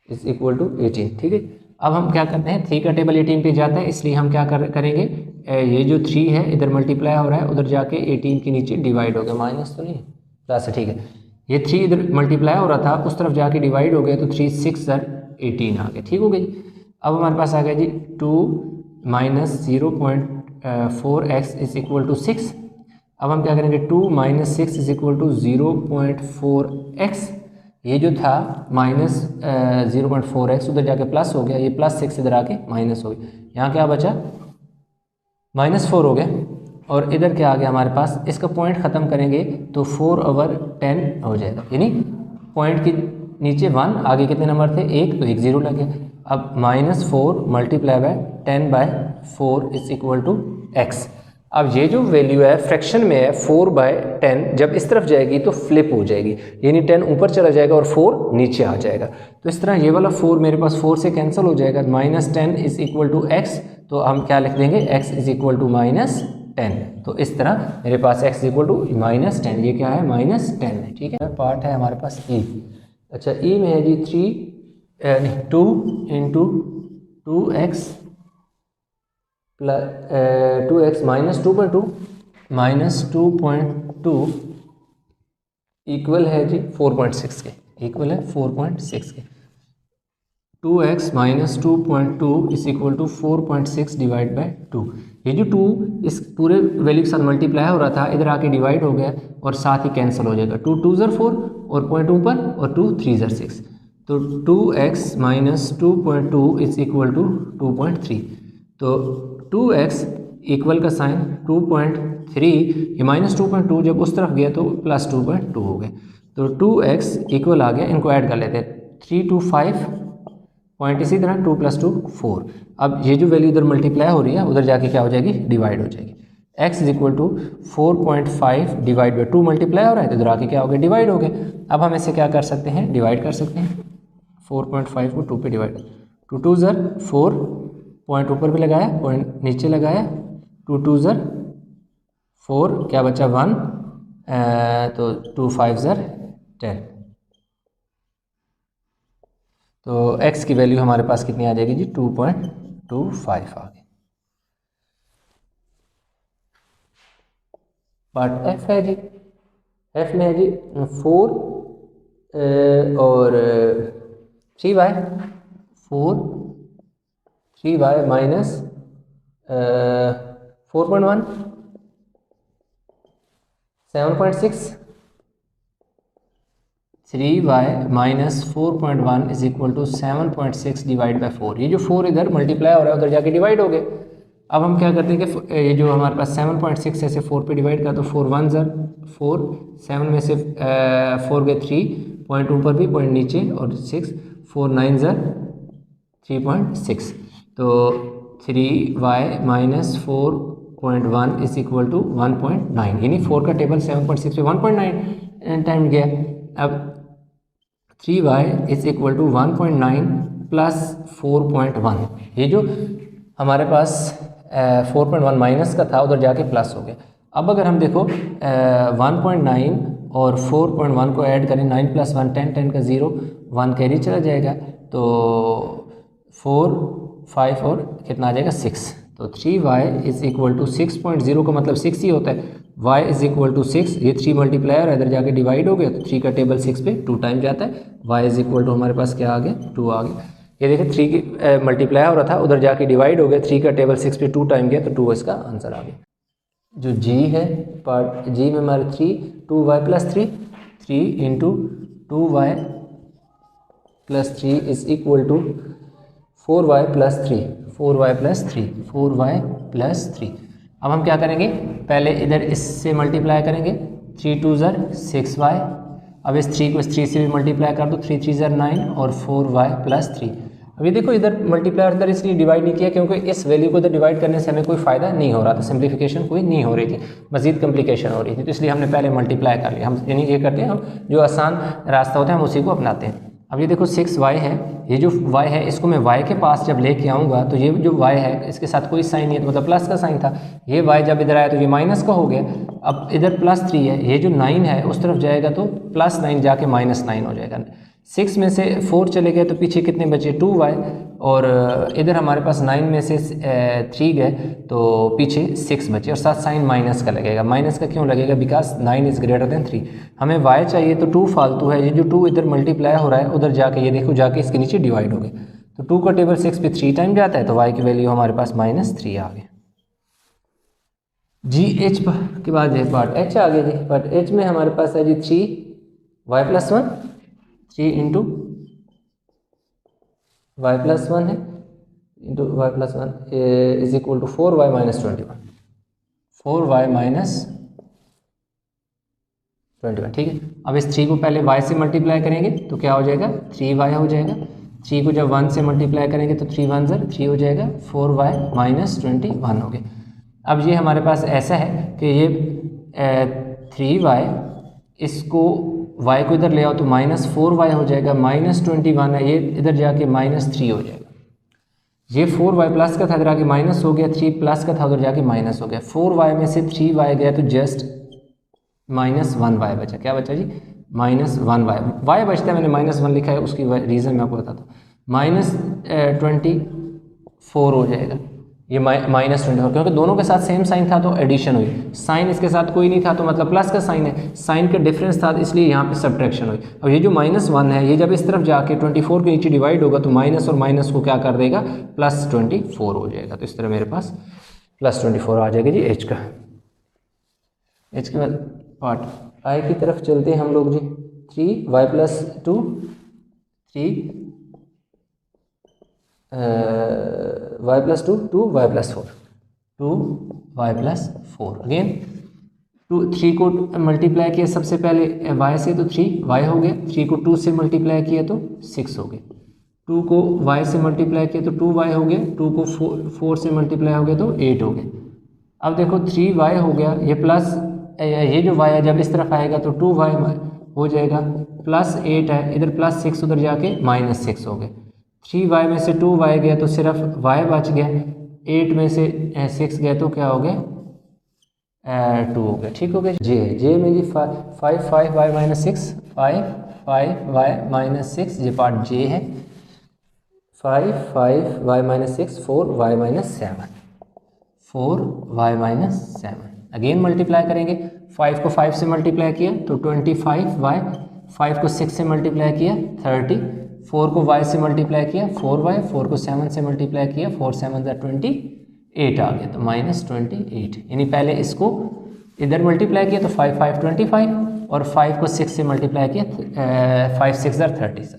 is equal to 18। ठीक है, अब हम क्या करते हैं, 3 का टेबल 18 पे जाता है, इसलिए हम क्या करेंगे, ये जो 3 है इधर मल्टीप्लाई हो रहा है, उधर जाके 18 के नीचे डिवाइड हो गया, माइनस तो नहीं प्लस है। ठीक है, ये 3 इधर मल्टीप्लाई हो रहा था, उस तरफ जाके डिवाइड हो गया, तो 3 6 ज़र 18 आ गया। ठीक हो गई। अब हमारे पास आ गया जी 2 minus 0.4x is equal to 6। अब हम क्या करेंगे, 2 minus 6 is equal to 0.4x, ये जो था माइनस 0.4x उधर जाके प्लस हो गया, ये +6 इधर आके माइनस हो गया, यहाँ क्या बचा -4 हो गया, और इधर क्या आ गया हमारे पास, इसका पॉइंट ख़त्म करेंगे तो 4/10 हो जाएगा, यानी पॉइंट के नीचे 1, आगे कितने नंबर थे, 1, तो 1 0 लग गया। अब -4 multiply by 10/4 is equal to x। अब ये जो वैल्यू है फ्रैक्शन में है 4/10, जब इस तरफ जाएगी तो फ्लिप हो जाएगी, यानी 10 ऊपर चला जाएगा और 4 नीचे आ जाएगा। तो इस तरह ये वाला 4 मेरे पास 4 से कैंसिल हो जाएगा, -10 इज इक्वल टू x, तो हम क्या लिख देंगे, x इज इक्वल टू -10। तो इस तरह मेरे पास x इक्वल टू -10, ये क्या है, -10 है। ठीक है, पार्ट है हमारे पास e। अच्छा, e में है जी 2 इंटू 2x माइनस 2.2 इक्वल है जी 4.6 के, इक्वल है 4.6 के। 2x minus 2.2 is equal to 4.6 divide by 2। ये जो 2 इस पूरे वैल्यू के साथ मल्टीप्लाई हो रहा था, इधर आके डिवाइड हो गया और साथ ही कैंसिल हो जाएगा, 2 2 ज़र 4 और पॉइंट ऊपर, और 2 3 ज़र 6, तो 2x minus 2.2 is equal to 2.3। तो 2x इक्वल का साइन 2.3, ये -2.2 जब उस तरफ गया तो +2.2 हो गया, तो 2x इक्वल आ गया, इनको ऐड कर लेते हैं, 3 2 5 पॉइंट, इसी तरह 2 + 2 4। अब ये जो वैल्यू इधर मल्टीप्लाई हो रही है उधर जाके क्या हो जाएगी, डिवाइड हो जाएगी। x is equal to 4.5 divide by 2 multiply हो रहा है, तो इधर आके क्या हो गया, डिवाइड हो गया। अब हम इसे क्या कर सकते हैं, डिवाइड कर सकते हैं, 4.5 को 2 पे डिवाइड, 2 2 ज़र 4, पॉइंट ऊपर भी लगाया, पॉइंट नीचे लगाया, 2 2 ज़र 4, क्या बचा 1, तो 2 5 ज़र 10, तो x की वैल्यू हमारे पास कितनी आ जाएगी जी, 2.25 आ गई। पार्ट f है जी, f में है जी 4 और 3y, 3y minus 4.1 7.6, 3y minus 4.1 is equal to 7.6 divide by 4। ये जो 4 इधर मल्टीप्लाई हो रहा है उधर जाके डिवाइड हो गए। अब हम क्या करते हैं कि ये जो हमारे पास 7.6 ऐसे 4 पे डिवाइड कर, तो 4 1 ज़र 4, 7 में से 4 गए 3, पॉइंट ऊपर भी पॉइंट नीचे, और 6, 4 9 ज़र 3.6, तो 3y minus 4 4.1 is equal to 1.9, यानी 4 का टेबल 7.6 पे 1.9 टाइम गया। अब 3y is equal to 1.9 plus 4.1, ये जो हमारे पास 4.1 माइनस का था उधर जाके प्लस हो गया। अब अगर हम देखो 1.9 और 4.1 को ऐड करें, 9 प्लस 1 10, 10 का 0, 1 कैरी चला जाएगा, तो 4 5 और कितना आ जाएगा 6, तो 3y इज इक्वल टू 6.0 का मतलब 6 ही होता है, y इज इक्वल टू 6, ये 3 मल्टीप्लायर इधर जाके डिवाइड हो गया, तो 3 का टेबल 6 पे 2 टाइम जाता है, y इज इक्वल टू हमारे पास क्या आ गया 2 आ गया। ये देखिए 3 की मल्टीप्लाई हो रहा था, उधर जाके डिवाइड हो गया, 3 का टेबल 6 पे 2 टाइम गया, तो 2 इसका आंसर आ गया। जो g है पार्ट g में हमारे 3 2y plus 3 3 into 2y plus 3 is equal to 4y plus 3 4y plus 3 4y plus 3। अब हम क्या करेंगे, पहले इधर इससे मल्टीप्लाई करेंगे, 3 2 ज़र 6y, अब इस 3 को इस 3 से भी मल्टीप्लाई कर दो, 3 3 ज़र 9 और 4y प्लस 3। अभी देखो इधर मल्टीप्लाई इधर इसलिए डिवाइड नहीं किया क्योंकि इस वैल्यू को इधर डिवाइड करने से हमें कोई फ़ायदा नहीं हो रहा था, सिंप्लीफिकेशन कोई नहीं हो रही थी, मज़ीद कम्प्लिकेशन हो रही थी, तो इसलिए हमने पहले मल्टीप्लाई कर लिया। हम यानी ये करते हैं, हम जो आसान रास्ता होता है हम उसी को अपनाते हैं। अब ये देखो 6y है, ये जो y है इसको मैं y के पास जब लेके आऊँगा तो ये जो y है इसके साथ कोई साइन नहीं है, तो मतलब प्लस का साइन था, ये y जब इधर आया तो ये माइनस का हो गया। अब इधर प्लस 3 है, ये जो 9 है उस तरफ जाएगा तो प्लस 9 जाके माइनस 9 हो जाएगा। 6 में से 4 चले गए तो पीछे कितने बचे 2y, और इधर हमारे पास 9 में से 3 गए तो पीछे 6 बचे, और साथ साइन माइनस का लगेगा। माइनस का क्यों लगेगा, बिकॉज 9 इज़ ग्रेटर देन 3। हमें y चाहिए तो 2 फालतू है, ये जो 2 इधर मल्टीप्लाई हो रहा है उधर जाके ये देखो जाके इसके नीचे डिवाइड हो गए, तो 2 का टेबल 6 पे 3 टाइम जाता है, तो y की वैल्यू हमारे पास -3 आ गई। जी एच के बाद है पार्ट एच आ गया जी। पार्ट एच में हमारे पास है जी 3y plus 1 3 into y plus 1 है into y plus 1 is equal to 4y minus 21 4y minus 21, ठीक है। अब इस 3 को पहले y से मल्टीप्लाई करेंगे तो क्या हो जाएगा 3y हो जाएगा, 3 को जब 1 से मल्टीप्लाई करेंगे तो 3 1 ज़र 3 हो जाएगा, 4y माइनस 21 हो गया। अब ये हमारे पास ऐसा है कि ये 3y, इसको y को इधर ले आओ तो -4y हो जाएगा, -21 है, ये इधर जाके -3 हो जाएगा। ये 4y प्लस का था इधर आके माइनस हो गया, 3 प्लस का था उधर जाके माइनस हो गया, 4y में से 3y गया तो जस्ट -1y बचा। क्या बचा जी -1y, y बचता है, मैंने -1 लिखा है, उसकी रीज़न मैं आपको बताता हूँ। -24 हो जाएगा ये -24, क्योंकि दोनों के साथ सेम साइन था तो एडिशन हुई, साइन इसके साथ कोई नहीं था तो मतलब प्लस का साइन है, साइन का डिफरेंस था इसलिए यहाँ पे सब्ट्रैक्शन हुई। अब ये जो -1 है ये जब इस तरफ जाके 24 के नीचे डिवाइड होगा तो माइनस और माइनस को क्या कर देगा +24 हो जाएगा, तो इस तरह मेरे पास +24 आ जाएगा जी एच का। एच के बाद पार्ट आई की तरफ चलते हैं हम लोग जी। 3y plus 2 y plus 2 2y plus 4 2y plus 4 again 3 को मल्टीप्लाई किया सबसे पहले y से तो 3y हो गया, 3 को 2 से मल्टीप्लाई किया तो 6 हो गया, 2 को y से मल्टीप्लाई किया तो 2y हो गया, 2 को 4 से मल्टीप्लाई हो गया तो 8 हो गया। अब देखो 3y हो गया, ये प्लस ये जो y है जब इस तरफ आएगा तो 2y हो जाएगा, +8 है इधर +6 उधर जाके -6 हो गया, 3y में से 2y गया तो सिर्फ y बच गया, 8 में से 6 गया तो क्या हो गया 2 हो गया, ठीक हो गया। जे में जी 5y माइनस 6 5y माइनस 6 ये पार्ट जे है। 5y minus 6 4y minus 7 4y minus 7 again multiply करेंगे, 5 को 5 से मल्टीप्लाई किया तो 25y, 5 को 6 से मल्टीप्लाई किया 30, 4 को y से मल्टीप्लाई किया 4y, 4 को 7 से मल्टीप्लाई किया 4 7 28 आ गया तो -28, यानी पहले इसको इधर मल्टीप्लाई किया तो 5 5 25 और 5 को 6 से मल्टीप्लाई किया 5 6 30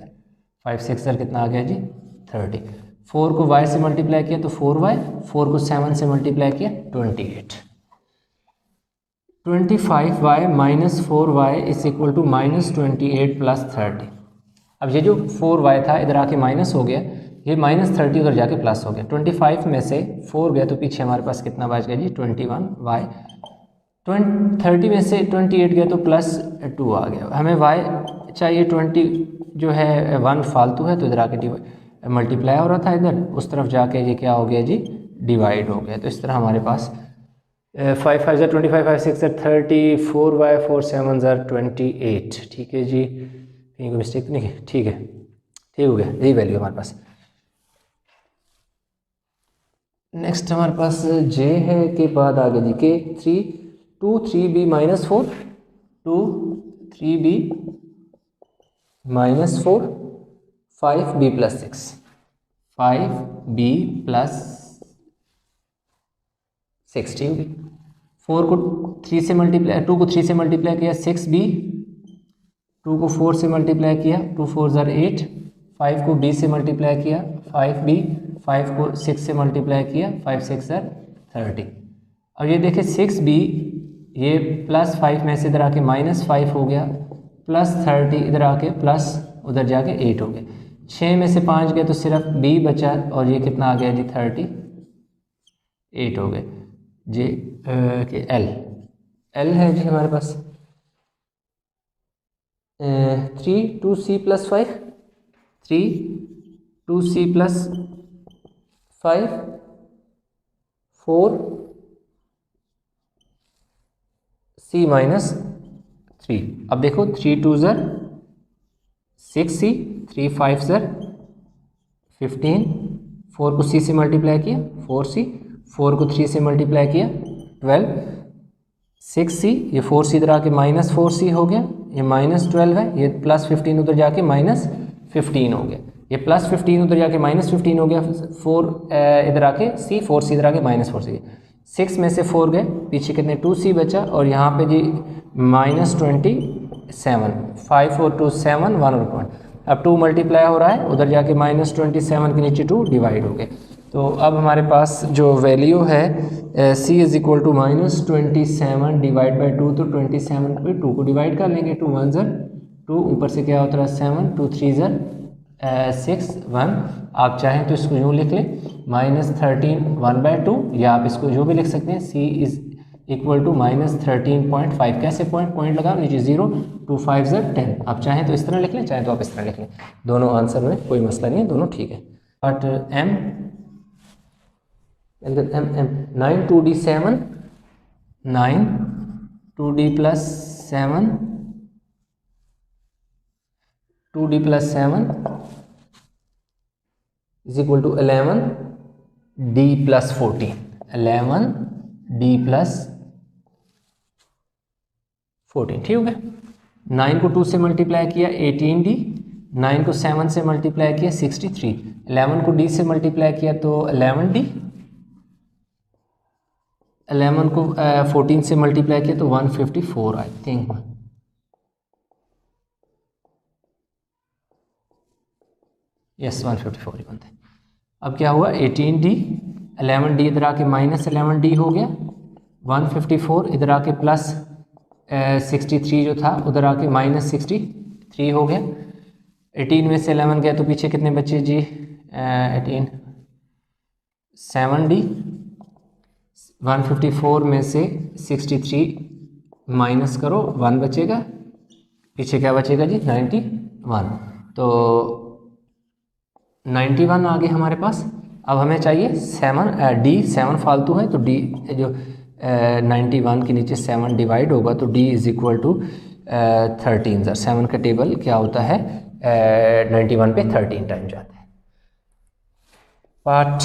5 6 कितना आ गया जी 30, 4 को y से मल्टीप्लाई किया तो 4y, 4 को 7 से मल्टीप्लाई किया 28, 25y minus 4y is equal to -28 + 30। अब ये जो 4y था इधर आके माइनस हो गया, ये -30 उधर जाके प्लस हो गया। 25 में से 4 गया तो पीछे हमारे पास कितना बच गया जी 21y। 30 में से 28 गया तो +2 आ गया। हमें y चाहिए 20 जो है 1 फालतू है तो इधर आके मल्टीप्लाई हो रहा था, इधर उस तरफ जाके ये क्या हो गया जी डिवाइड हो गया। तो इस तरह हमारे पास 5 5 25 5 6 30 4y 4 7 28। ठीक है जी, कहीं कोई मिस्टेक नहीं है? ठीक है, ठीक हो गया, यही वैल्यू हमारे पास। नेक्स्ट हमारे पास j है के बाद आगे जी के 2 3b -4 2 3b -4 5b + 6 5b + 6। ठीक है, 4 को 3 से मल्टीप्लाई 2 को 3 से मल्टीप्लाई किया 6b, 2 को 4 से मल्टीप्लाई किया 2 4 8, 5 को b से मल्टीप्लाई किया 5b, 5 को 6 से मल्टीप्लाई किया 5 6 30। अब ये देखिए 6b ये +5 में से इधर आके -5 हो गया, +30 इधर आके प्लस उधर जाके 8 हो गया। 6 में से 5 गया तो सिर्फ b बचा और ये कितना आ गया जी 38 हो गए जी। एल है जी हमारे पास 3 2c + 5 3 2c + 5 4 c - 3। अब देखो 3 2 6c 3 5 15, 4 को c से मल्टीप्लाई किया 4c, 4 को 3 से मल्टीप्लाई किया 12, 6c ये 4c इधर आके -4c हो गया, ये -12 है, ये +15 उधर जाके -15 हो गया, ये +15 उधर जाके -15 हो गया, 4 इधर आके c 4c इधर आके -4c। 6 में से 4 गए पीछे कितने 2c बचा और यहाँ पे जी -27 5 4 2 7 1 और 1। अब 2 मल्टीप्लाई हो रहा है उधर जाके -27 के नीचे 2 डिवाइड हो गए। तो अब हमारे पास जो वैल्यू है c = -27 डिवाइड बाई 2, तो 27 पे 2 को डिवाइड कर लेंगे, 2 1 2, ऊपर से क्या होता है 7, 2 3 6 1। आप चाहें तो इसको यूँ लिख लें -13 1/2, या आप इसको जो भी लिख सकते हैं c = -13.5। कैसे पॉइंट लगा नीचे 0, 2 5 10। आप चाहें तो इस तरह लिख लें, चाहें तो आप इस तरह लिख लें, दोनों आंसर में कोई मसला नहीं है, दोनों ठीक है। But m 9 2d 7 9 2d + 7 2d + 7 = 11d + 14 11d + 14। ठीक हो गया। 9 को 2 से मल्टीप्लाई किया 18d, 9 को 7 से मल्टीप्लाई किया 63, 11 को d से मल्टीप्लाई किया तो 11d, 11 को 14 से मल्टीप्लाई किया तो 154 आई थिंक। यस 154 ही बनता है। अब क्या हुआ 18d 11d इधर आके -11d हो गया, 154 इधर आके +63 जो था उधर आके -63 हो गया। 18 में से 11 गया तो पीछे कितने बचे जी 18 7d, 154 में से 63 माइनस करो 1 बचेगा, पीछे क्या बचेगा जी 91। तो 91 आ गए हमारे पास। अब हमें चाहिए 7 फालतू है तो d जो 91 के नीचे 7 डिवाइड होगा तो d = 13। 7 का टेबल क्या होता है 91 पे 13 टाइम जाता है। पार्ट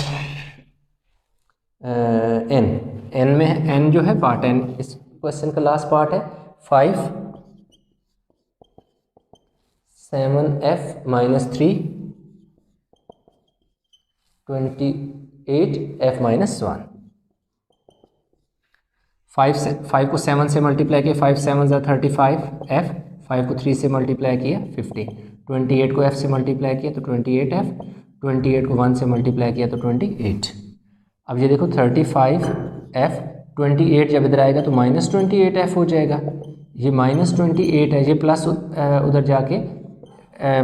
n में n जो है पार्ट n इस क्वेश्चन का लास्ट पार्ट है 5 7f - 3 28f - 1। 5 को 7 से मल्टीप्लाई किया 5 7 35f, 5 को 3 से मल्टीप्लाई किया 50, 28 को f से मल्टीप्लाई किया तो 28f, 28 को 1 से मल्टीप्लाई किया तो 28। अब ये देखो 35f 28 जब इधर आएगा तो -28f हो जाएगा, ये -28 है, ये प्लस उधर जाके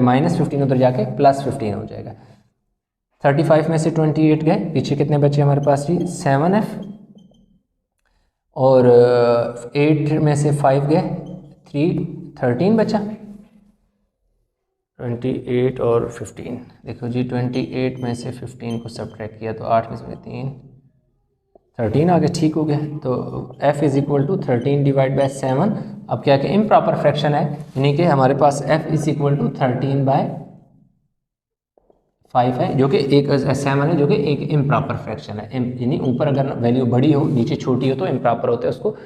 -15 उधर जाके +15 हो जाएगा। 35 में से 28 गए, पीछे कितने बचे हमारे पास जी 7f, और 8 में से 5 गए 13 बचा, 28 और 15। देखो जी 28 में से 15 को सब्ट्रैक्ट किया तो 8 में से 13 आ गया, ठीक हो गया। तो f is equal to 13 divide by 7। अब क्या कि इम्प्रॉपर फ्रैक्शन है, यानी कि हमारे पास f इज़ इक्वल टू 13/5 है, जो कि एक 7 है, जो कि एक इम्प्रॉपर फ्रैक्शन है। यानी ऊपर अगर वैल्यू बड़ी हो नीचे छोटी हो तो इम्प्रॉपर होता है, उसको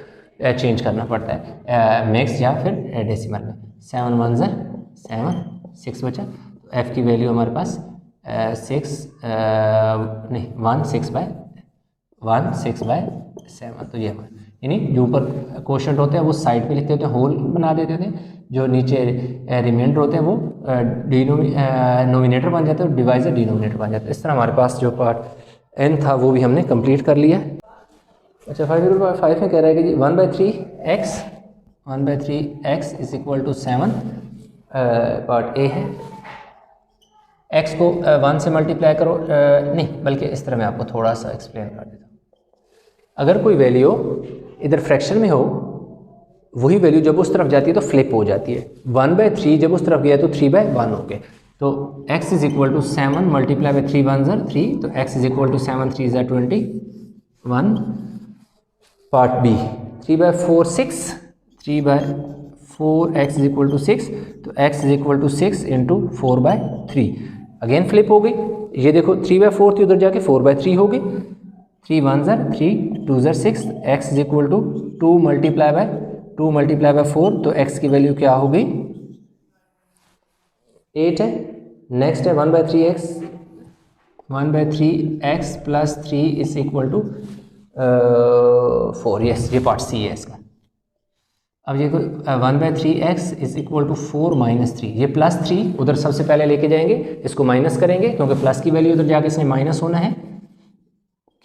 चेंज करना पड़ता है मैक्स या फिर डेसिमल में। 7 1 7, 6 बचा, तो f की वैल्यू हमारे पास 1/6/7। तो ये यानी जो ऊपर क्वोशंट होते हैं वो साइड पे लिखते होते हैं, होल बना देते थे, जो नीचे रिमाइंडर होते हैं वो नोमिनेटर बन जाते हैं और डिवाइजर डिनोमिनेटर बन जाता है। इस तरह हमारे पास जो पार्ट n था वो भी हमने कंप्लीट कर लिया। अच्छा 5 में कह रहा है कि जी 1/3x is equal to 7, part A है। x को 1 से मल्टीप्लाई करो, नहीं बल्कि इस तरह मैं आपको थोड़ा सा एक्सप्लेन कर देता हूँ। अगर कोई वैल्यू इधर फ्रैक्शन में हो, वही वैल्यू जब उस तरफ जाती है तो फ्लिप हो जाती है। 1/3 जब उस तरफ गया तो 3/1 हो गए। तो x is equal to 7 multiply by 3 1 3, तो x is equal to 7 3 21। Part B 3/4 6, 3/4 x is equal to 6, तो x is equal to 6 into 4/3। Again flip हो गई, ये देखो 3/4 थी उधर जाके 4/3 हो गई। 3 1 3 2 6, x is equal to 2 multiply by 4, तो x की वैल्यू क्या हो गई 8 है। नेक्स्ट है 1/3x plus 3 is equal to 4। Yes, ये पार्ट सी है इसका। अब ये 1/3x is equal to 4 minus 3, ये प्लस 3 उधर सबसे पहले लेके जाएंगे, इसको माइनस करेंगे क्योंकि प्लस की वैल्यू उधर जाके इसने माइनस होना है।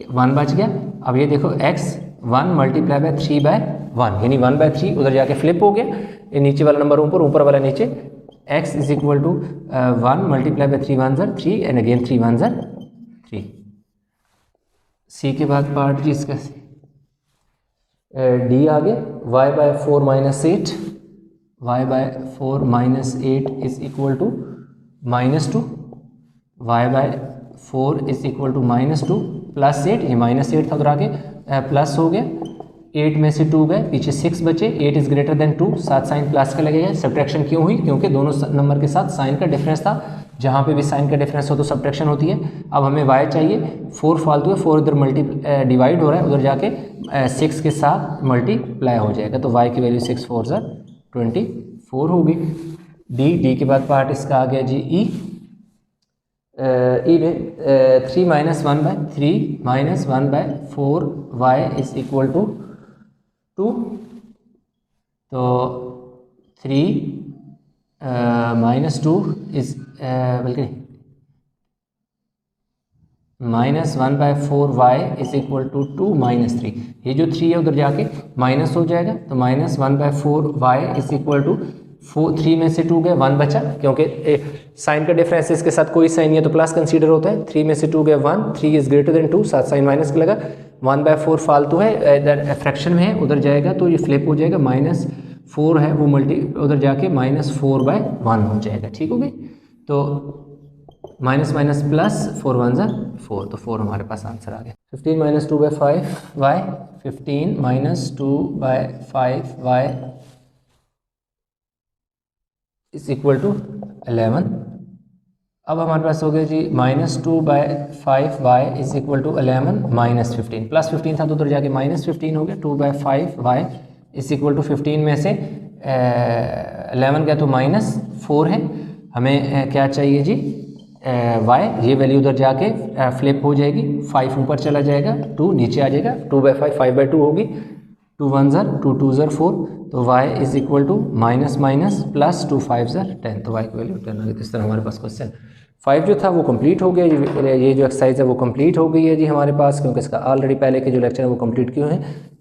1 बच गया। अब ये देखो x 1 मल्टीप्लाई बाय 3/1, यानी 1/3 उधर जाके फ्लिप हो गया, ये नीचे वाला नंबर ऊपर वाला नीचे। x is equal to 1 multiply by 3 1 3 and again 3 1 3। C के बाद पार्ट जी इसका डी आगे y/4 minus 8, y/4 minus 8 is equal to -2, y/4 is equal to -2 plus 8, ये -8 था उधर आके प्लस हो गया। 8 में से 2 गए, पीछे 6 बचे। 8 इज ग्रेटर देन 2, साथ साइन प्लस का लगेगा। सब्ट्रैक्शन क्यों हुई? क्योंकि दोनों नंबर के साथ साइन का डिफरेंस था। जहाँ पे भी साइन का डिफरेंस हो तो सब्ट्रैक्शन होती है। अब हमें y चाहिए, 4 फालतू है, 4 इधर डिवाइड हो रहा है, उधर जाके 6 के साथ मल्टीप्लाई हो जाएगा, तो y की वैल्यू 6 4 24 होगी। डी के बाद पार्ट इसका आ गया जी ई में 3 - 1/3 - 1/4 y इज इक्वल टू 2, तो 3 -2 इज बल्कि -1/4 y इज इक्वल टू 2 - 3। ये जो 3 है उधर जाके माइनस हो जाएगा, तो -1/4 y इज इक्वल टू 3 में से 2 गए, 1 बचा, क्योंकि साइन का डिफरेंस इसके साथ कोई साइन नहीं है तो प्लस कंसीडर होता है। 3 में से 2 गए 1, 3 इज ग्रेटर देन 2, साथ साइन माइनस का लगा। 1/4 फालतू है, इधर फ्रैक्शन में है, उधर जाएगा तो ये फ्लिप हो जाएगा, -4 है वो उधर जाके -4/1 हो जाएगा। ठीक हो गई, तो माइनस माइनस प्लस 4 1 4, तो 4 हमारे पास आंसर आ गया। 15 - 2/5 y, 15 - 2/5 y is equal to 11। अब हमारे पास हो गया जी -2/5 y is equal to 11 - 15, plus 15 था तो उधर जाके -15 हो गया। 2/5 y इज इक्वल टू 15 में से 11 गया तो -4 है। हमें क्या चाहिए जी y, ये वैल्यू उधर जाके फ्लिप हो जाएगी, 5 ऊपर चला जाएगा, 2 नीचे आ जाएगा, 2/5 5/2 होगी, 2 1 2 2 4, तो y is equal to minus plus 2 5 10, तो y की वैल्यू 10 आ गई। इस तरह हमारे पास क्वेश्चन 5 जो था वो कंप्लीट हो गया। ये जो एक्सरसाइज है वो कंप्लीट हो गई है जी हमारे पास, क्योंकि इसका ऑलरेडी पहले के जो लेक्चर है वो कंप्लीट किए हैं।